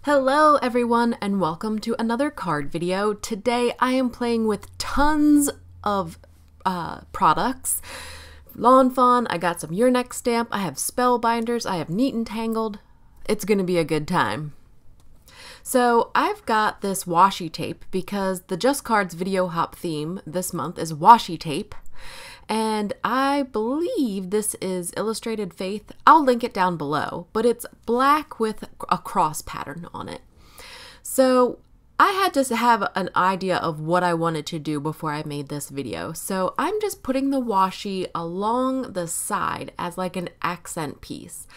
Hello everyone and welcome to another card video. Today I am playing with tons of products. Lawn Fawn, I got some Your Next stamp, I have Spellbinders, I have Neenah Tangled. It's gonna be a good time. So I've got this washi tape because the Just Cards video hop theme this month is washi tape. And I believe this is Illustrated Faith. I'll link it down below, but it's black with a cross pattern on it. So I had to have an idea of what I wanted to do before I made this video. So I'm just putting the washi along the side as like an accent piece.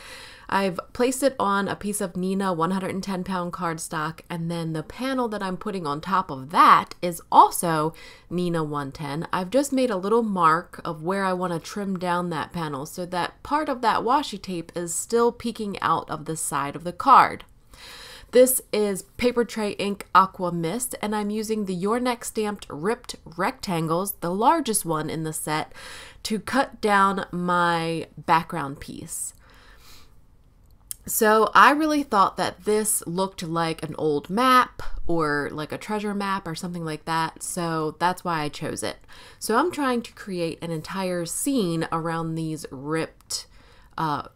I've placed it on a piece of Neenah 110-pound cardstock, and then the panel that I'm putting on top of that is also Neenah 110. I've just made a little mark of where I want to trim down that panel so that part of that washi tape is still peeking out of the side of the card. This is Papertrey ink Aqua Mist, and I'm using the Your Next stamped ripped rectangles, the largest one in the set, to cut down my background piece. So I really thought that this looked like an old map or like a treasure map or something like that. So that's why I chose it. So I'm trying to create an entire scene around these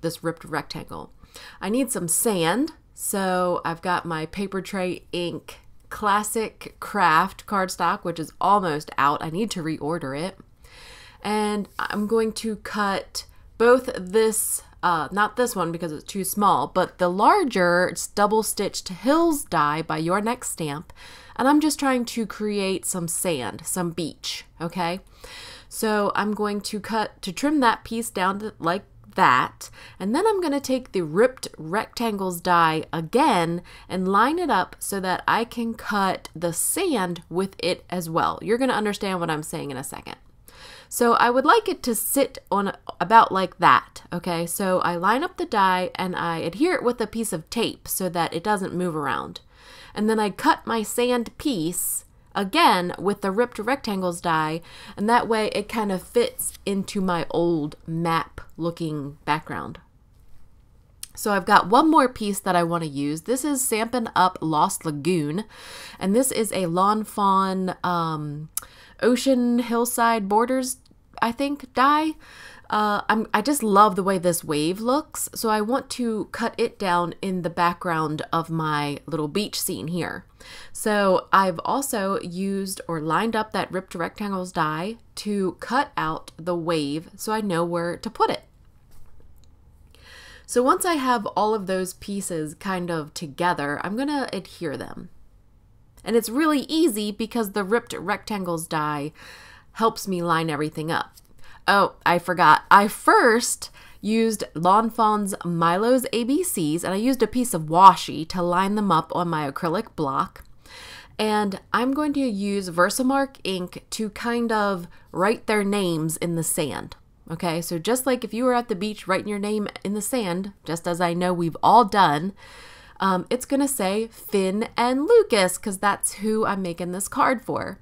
this ripped rectangle. I need some sand. So I've got my Papertrey ink classic Kraft cardstock, which is almost out. I need to reorder it. And I'm going to cut both this not this one because it's too small, but the larger double-stitched Hills die by Your Next stamp, and I'm just trying to create some sand, some beach, okay? So I'm going to trim that piece down to like that, and then I'm going to take the ripped rectangles die again and line it up so that I can cut the sand with it as well. You're going to understand what I'm saying in a second. So I would like it to sit on about like that, okay? So I line up the die and I adhere it with a piece of tape so that it doesn't move around. And then I cut my sand piece again with the ripped rectangles die, and that way it kind of fits into my old map looking background. So I've got one more piece that I want to use. This is Sampin' Up Lost Lagoon, and this is a Lawn Fawn Ocean Hillside Borders, I think, die. I just love the way this wave looks, so I want to cut it down in the background of my little beach scene here. So I've also used or lined up that ripped rectangles die to cut out the wave so I know where to put it. So once I have all of those pieces kind of together, I'm going to adhere them. And it's really easy because the ripped rectangles die helps me line everything up. Oh, I forgot. I first used Lawn Fawn's Milos ABCs, and I used a piece of washi to line them up on my acrylic block. And I'm going to use VersaMark ink to kind of write their names in the sand. Okay, so just like if you were at the beach writing your name in the sand, just as I know we've all done, it's going to say Finn and Lucas because that's who I'm making this card for.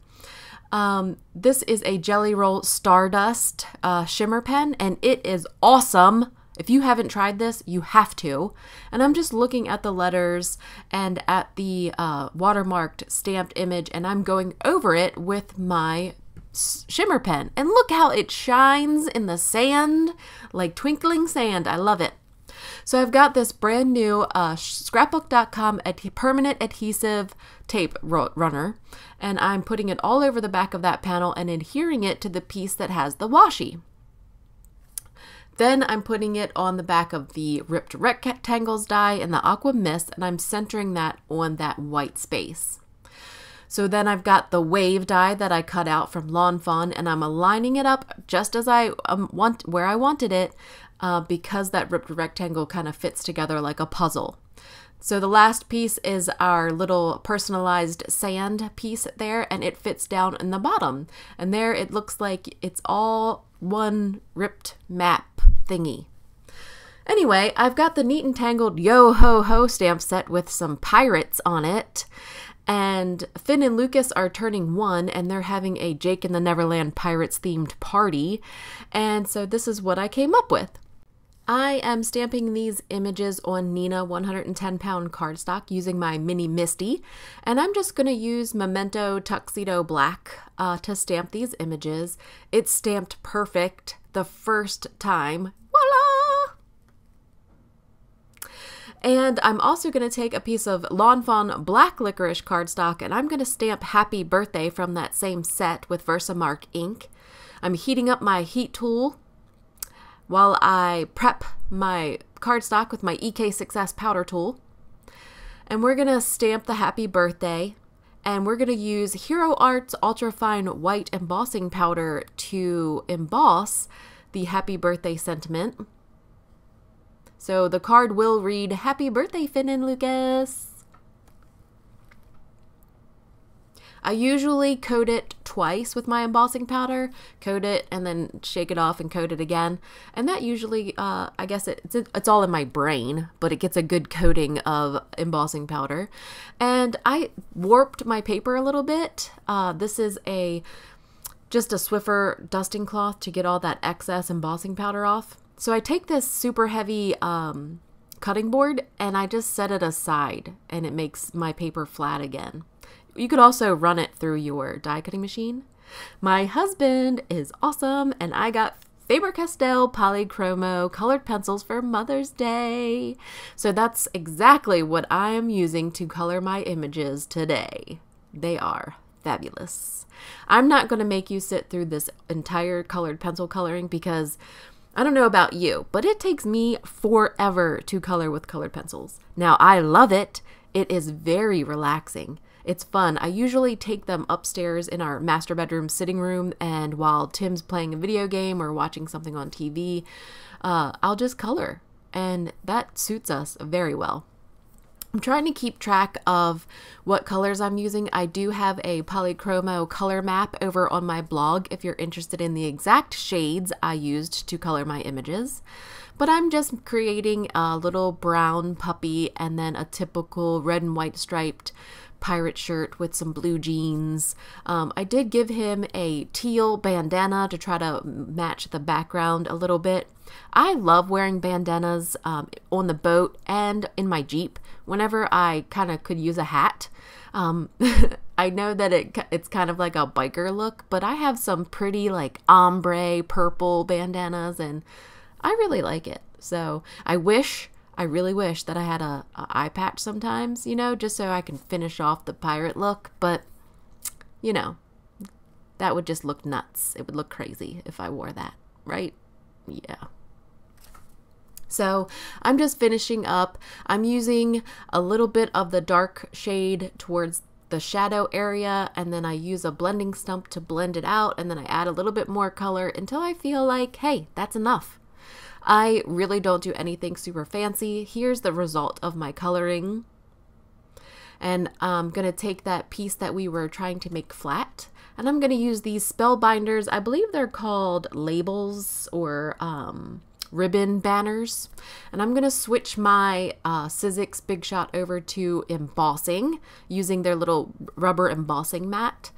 This is a Jelly Roll Stardust shimmer pen, and it is awesome. If you haven't tried this, you have to. And I'm just looking at the letters and at the watermarked stamped image, and I'm going over it with my shimmer pen. And look how it shines in the sand, like twinkling sand. I love it. So I've got this brand new scrapbook.com permanent adhesive tape runner, and I'm putting it all over the back of that panel and adhering it to the piece that has the washi. Then I'm putting it on the back of the ripped rectangles die and the Aqua Mist, and I'm centering that on that white space. So then I've got the wave die that I cut out from Lawn Fawn, and I'm aligning it up just as I where I wanted it, because that ripped rectangle kind of fits together like a puzzle. So the last piece is our little personalized sand piece there, and it fits down in the bottom. And there it looks like it's all one ripped map thingy. Anyway, I've got the Neenah Tangled Yo Ho Ho stamp set with some pirates on it. And Finn and Lucas are turning 1, and they're having a Jake and the Neverland Pirates themed party. And so this is what I came up with. I am stamping these images on Neenah 110-pound cardstock using my Mini Misty, and I'm just going to use Memento Tuxedo Black to stamp these images. It's stamped perfect the first time. Voila! And I'm also going to take a piece of Lawn Fawn Black Licorice cardstock, and I'm going to stamp Happy Birthday from that same set with VersaMark ink. I'm heating up my heat tool while I prep my cardstock with my EK Success powder tool. And we're going to stamp the Happy Birthday, and we're going to use Hero Arts Ultrafine White Embossing Powder to emboss the Happy Birthday sentiment. So the card will read, "Happy birthday, Finn and Lucas." I usually coat it twice with my embossing powder, coat it and then shake it off and coat it again. And that usually, I guess it's all in my brain, but it gets a good coating of embossing powder. And I warped my paper a little bit. This is just a Swiffer dusting cloth to get all that excess embossing powder off. So I take this super heavy cutting board and I just set it aside, and it makes my paper flat again. You could also run it through your die cutting machine. My husband is awesome, and I got Faber-Castell Polychromo colored pencils for Mother's Day. So that's exactly what I am using to color my images today. They are fabulous. I'm not going to make you sit through this entire colored pencil coloring because I don't know about you, but it takes me forever to color with colored pencils. Now, I love it. It is very relaxing. It's fun. I usually take them upstairs in our master bedroom sitting room, and while Tim's playing a video game or watching something on TV, I'll just color, and that suits us very well. I'm trying to keep track of what colors I'm using. I do have a Polychromo color map over on my blog if you're interested in the exact shades I used to color my images. But I'm just creating a little brown puppy and then a typical red and white striped pirate shirt with some blue jeans. I did give him a teal bandana to try to match the background a little bit. I love wearing bandanas on the boat and in my Jeep whenever I kind of could use a hat. I know that it's kind of like a biker look, but I have some pretty like ombre purple bandanas and I really like it. So I really wish that I had a eye patch sometimes, you know, just so I can finish off the pirate look. But, you know, that would just look nuts. It would look crazy if I wore that, right? Yeah. So I'm just finishing up. I'm using a little bit of the dark shade towards the shadow area, and then I use a blending stump to blend it out, and then I add a little bit more color until I feel like, hey, that's enough. I really don't do anything super fancy. Here's the result of my coloring. And I'm going to take that piece that we were trying to make flat, and I'm going to use these Spellbinders. I believe they're called labels or ribbon banners. And I'm going to switch my Sizzix Big Shot over to embossing using their little rubber embossing mat.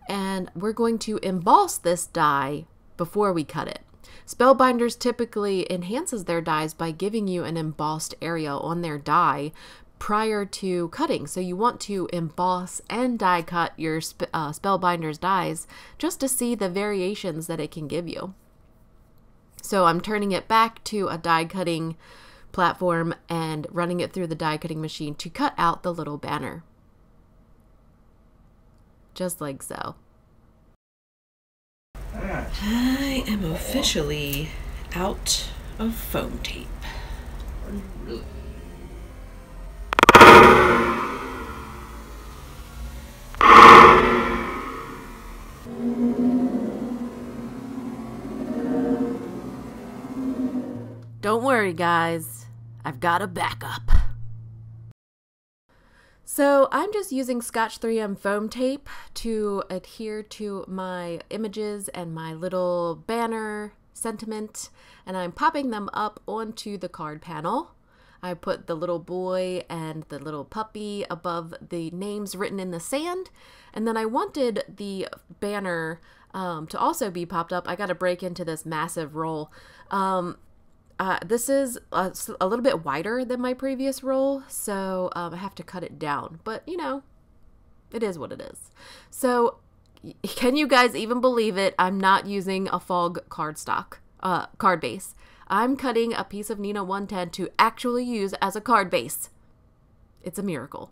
And we're going to emboss this die before we cut it. Spellbinders typically enhances their dies by giving you an embossed area on their die prior to cutting. So you want to emboss and die cut your Spellbinders dies just to see the variations that it can give you. So I'm turning it back to a die cutting platform and running it through the die cutting machine to cut out the little banner. Just like so. I am officially out of foam tape. Don't worry, guys. I've got a backup. So I'm just using Scotch 3M foam tape to adhere to my images and my little banner sentiment, and I'm popping them up onto the card panel. I put the little boy and the little puppy above the names written in the sand, and then I wanted the banner to also be popped up. I got to break into this massive roll. This is a little bit wider than my previous roll, so I have to cut it down. But, you know, it is what it is. So, can you guys even believe it? I'm not using a fog cardstock, card base. I'm cutting a piece of Neenah 110 to actually use as a card base. It's a miracle.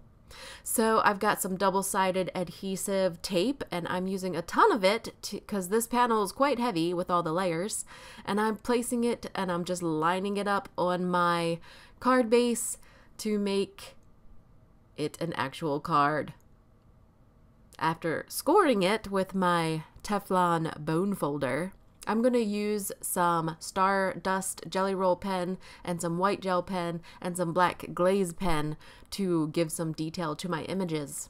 So I've got some double-sided adhesive tape, and I'm using a ton of it because this panel is quite heavy with all the layers, and I'm placing it and I'm just lining it up on my card base to make it an actual card. After scoring it with my Teflon bone folder, I'm going to use some Stardust jelly roll pen and some white gel pen and some black glaze pen to give some detail to my images.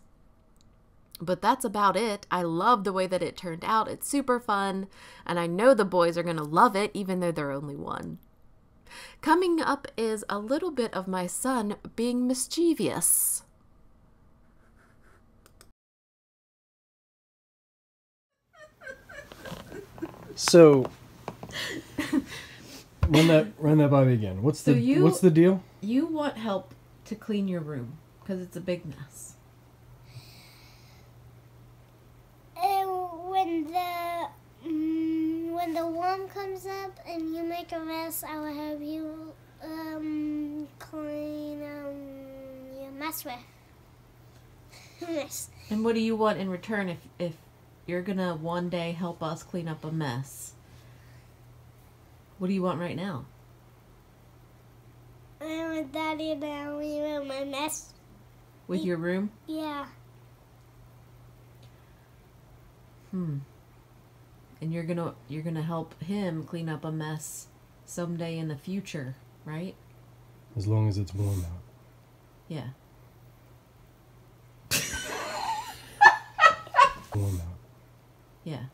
But that's about it. I love the way that it turned out. It's super fun, and I know the boys are going to love it even though they're only one. Coming up is a little bit of my son being mischievous. So, run that by me again. What's the deal? You want help to clean your room because it's a big mess. When the worm comes up and you make a mess, I will have you clean your mess with. Yes. And what do you want in return if you're gonna one day help us clean up a mess? What do you want right now? I want Daddy to help me with my mess. With your room? Yeah. And you're gonna help him clean up a mess someday in the future, right? As long as it's warm out. Yeah. Warm out. Yeah.